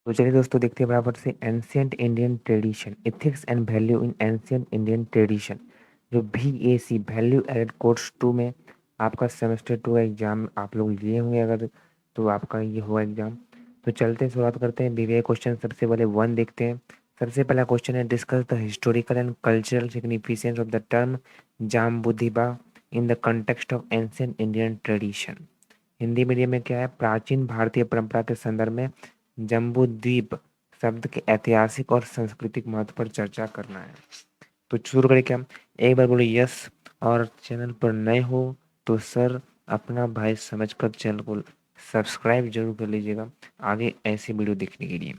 तो चलिए दोस्तों देखते हैं बराबर से ancient Indian tradition, ethics and value in ancient Indian tradition, जो VAC वैल्यू एडेड कोर्स 2 में आपका सेमेस्टर 2 एग्जाम आप लोग लिए होंगे अगर, तो आपका ये हुआ एग्जाम। तो चलते हैं, शुरुआत करते हैं। BVA क्वेश्चन सबसे पहले 1 देखते हैं। सबसे पहला क्वेश्चन है, discuss the historical and cultural significance of the term Jambudvipa in the context of ancient Indian tradition. Hindi medium में क्या है, प्राचीन भारतीय परंपरा के संदर्भ में जम्बूद्वीप शब्द के ऐतिहासिक और सांस्कृतिक महत्व पर चर्चा करना है। तो शुरू करें क्या, एक बार बोलो यस। और चैनल पर नए हो तो सर अपना भाई समझकर चैनल को सब्सक्राइब जरूर कर लीजिएगा आगे ऐसी वीडियो देखने के लिए।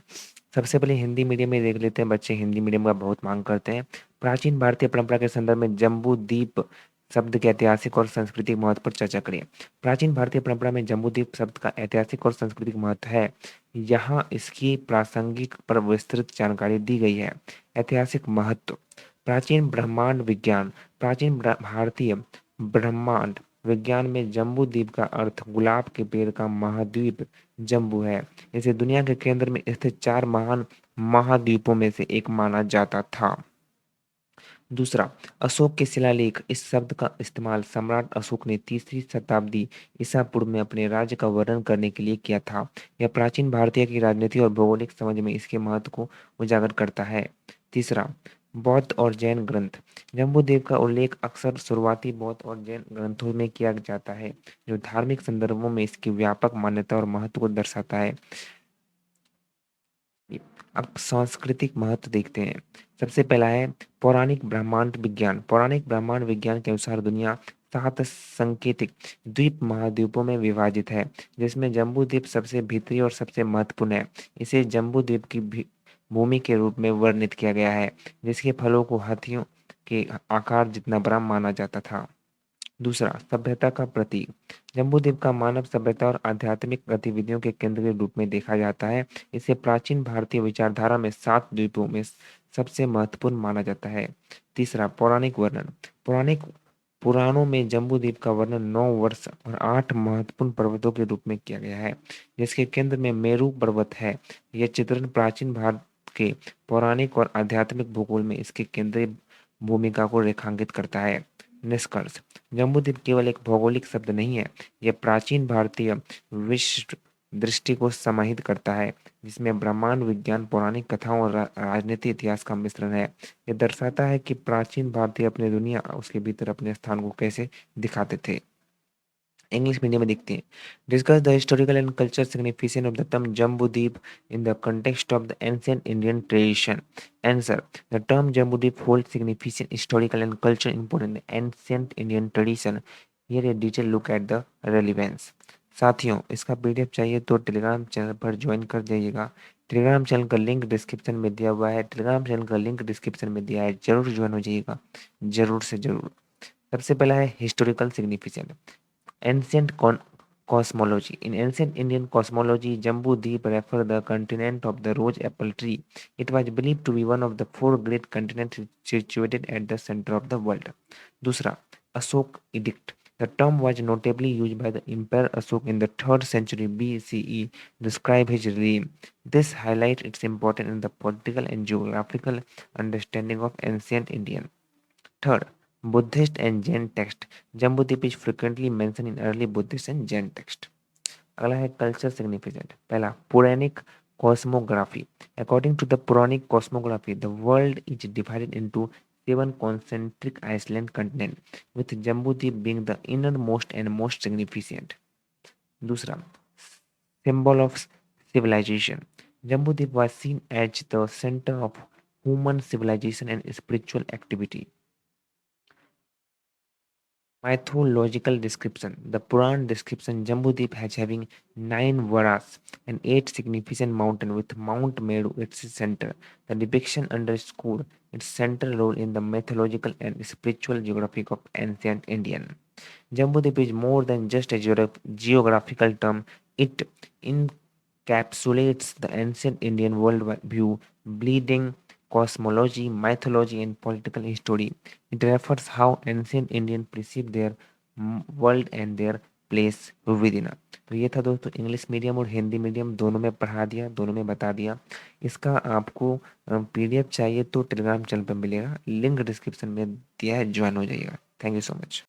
सबसे पहले हिंदी मीडियम में देख लेते हैं, बच्चे हिंदी मीडियम का बहुत मांग करते हैं। प्राचीन भारतीय परंपरा के संदर्भ में जम्बूद्वीप शब्द के ऐतिहासिक और सांस्कृतिक महत्व पर चर्चा करिए। प्राचीन भारतीय परंपरा में जम्बूद्वीप शब्द का ऐतिहासिक और सांस्कृतिक महत्व है। यहाँ इसकी प्रासंगिक पर विस्तृत जानकारी दी गई है। ऐतिहासिक महत्व, प्राचीन ब्रह्मांड विज्ञान, प्राचीन भारतीय ब्रह्मांड विज्ञान में जम्बू द्वीप का अर्थ गुलाब के पेड़ का महाद्वीप जम्बू है। इसे दुनिया के केंद्र में स्थित 4 महान महाद्वीपों में से एक माना जाता था। दूसरा, अशोक के शिलालेख, इस शब्द का इस्तेमाल सम्राट अशोक ने 3री शताब्दी ईसा पूर्व में अपने राज्य का वर्णन करने के लिए किया था। यह प्राचीन भारतीय की राजनीति और भौगोलिक समझ में इसके महत्व को उजागर करता है। तीसरा, बौद्ध और जैन ग्रंथ, जम्बूद्वीप का उल्लेख अक्सर शुरुआती बौद्ध और जैन ग्रंथों में किया जाता है, जो धार्मिक संदर्भों में इसकी व्यापक मान्यता और महत्व को दर्शाता है। अब सांस्कृतिक महत्व देखते हैं। सबसे पहला है पौराणिक ब्रह्मांड विज्ञान। पौराणिक ब्रह्मांड विज्ञान के अनुसार दुनिया 7 सांकेतिक द्वीप महाद्वीपों में विभाजित है, जिसमें जम्बू द्वीप सबसे भीतरी और सबसे महत्वपूर्ण है। इसे जम्बू द्वीप की भूमि के रूप में वर्णित किया गया है, जिसके फलों को हाथियों के आकार जितना बड़ा माना जाता था। दूसरा, सभ्यता का प्रतीक, जम्बूद्वीप का मानव सभ्यता और आध्यात्मिक गतिविधियों के केंद्र के रूप में देखा जाता है। इसे प्राचीन भारतीय विचारधारा में 7 द्वीपों में सबसे महत्वपूर्ण माना जाता है। तीसरा, पौराणिक वर्णन, पौराणिक पुराणों में जम्बूद्वीप का वर्णन 9 वर्ष और 8 महत्वपूर्ण पर्वतों के रूप में किया गया है, जिसके केंद्र में मेरू पर्वत है। यह चित्रण प्राचीन भारत के पौराणिक और आध्यात्मिक भूगोल में इसके केंद्रीय भूमिका को रेखांकित करता है। निष्कर्ष, जम्बूद्वीप केवल एक भौगोलिक शब्द नहीं है, यह प्राचीन भारतीय विश्व दृष्टि को समाहित करता है, जिसमें ब्रह्मांड विज्ञान, पौराणिक कथाओं और राजनीतिक इतिहास का मिश्रण है। यह दर्शाता है कि प्राचीन भारतीय अपनी दुनिया उसके भीतर अपने स्थान को कैसे दिखाते थे। इंग्लिश मीडियम में देखते हैं, discuss the historical and culture significance of the term Jambudvipa in the context of the ancient Indian tradition. Answer, the term Jambudvipa hold significant historical and culture important in ancient Indian tradition. Here a detail look at the relevance. साथियों, इसका PDF चाहिए तो Telegram channel पर join कर जाइएगा। Telegram channel का link description में दिया हुआ है, टेलीग्राम चैनल का लिंक डिस्क्रिप्शन में दिया है, जरूर ज्वाइन हो जाइएगा, जरूर से जरूर। सबसे पहला है historical significance. Ancient cosmology. In ancient Indian cosmology, Jambu Deep referred the continent of the rose apple tree. It was believed to be one of the 4 great continents situated at the center of the world. दूसरा, Ashok Edict. The term was notably used by the Emperor Ashok in the 3rd century BCE to describe his reign. This highlights its importance in the political and geographical understanding of ancient Indian. Third, Buddhist and Jain text. Jambudvip is frequently mentioned in early Buddhist and Jain text. अगला है culture significant. पहला, Puranic cosmography. According to the Puranic cosmography, the world is divided into 7 concentric island continent, with Jambudvip being the innermost and most significant. दूसरा, symbol of civilization. Jambudvip was seen as the center of human civilization and spiritual activity. Mythological description. The Puran description Jambudvip as having 9 varas and 8 significant mountains, with Mount Meru its center. The depiction underscored its central role in the mythological and spiritual geography of ancient Indian. Jambudvip is more than just a geographical term. It encapsulates the ancient Indian worldview, bleeding cosmology, mythology, and political history. It refers how ancient Indians perceived their world and their place within अ। तो ये था दोस्तों English medium और Hindi medium दोनों में पढ़ा दिया, दोनों में बता दिया। इसका आपको पीडीएफ चाहिए तो टेलीग्राम चैनल पे मिलेगा, लिंक डिस्क्रिप्शन में दिया है, जॉइन हो जाइएगा। Thank you so much.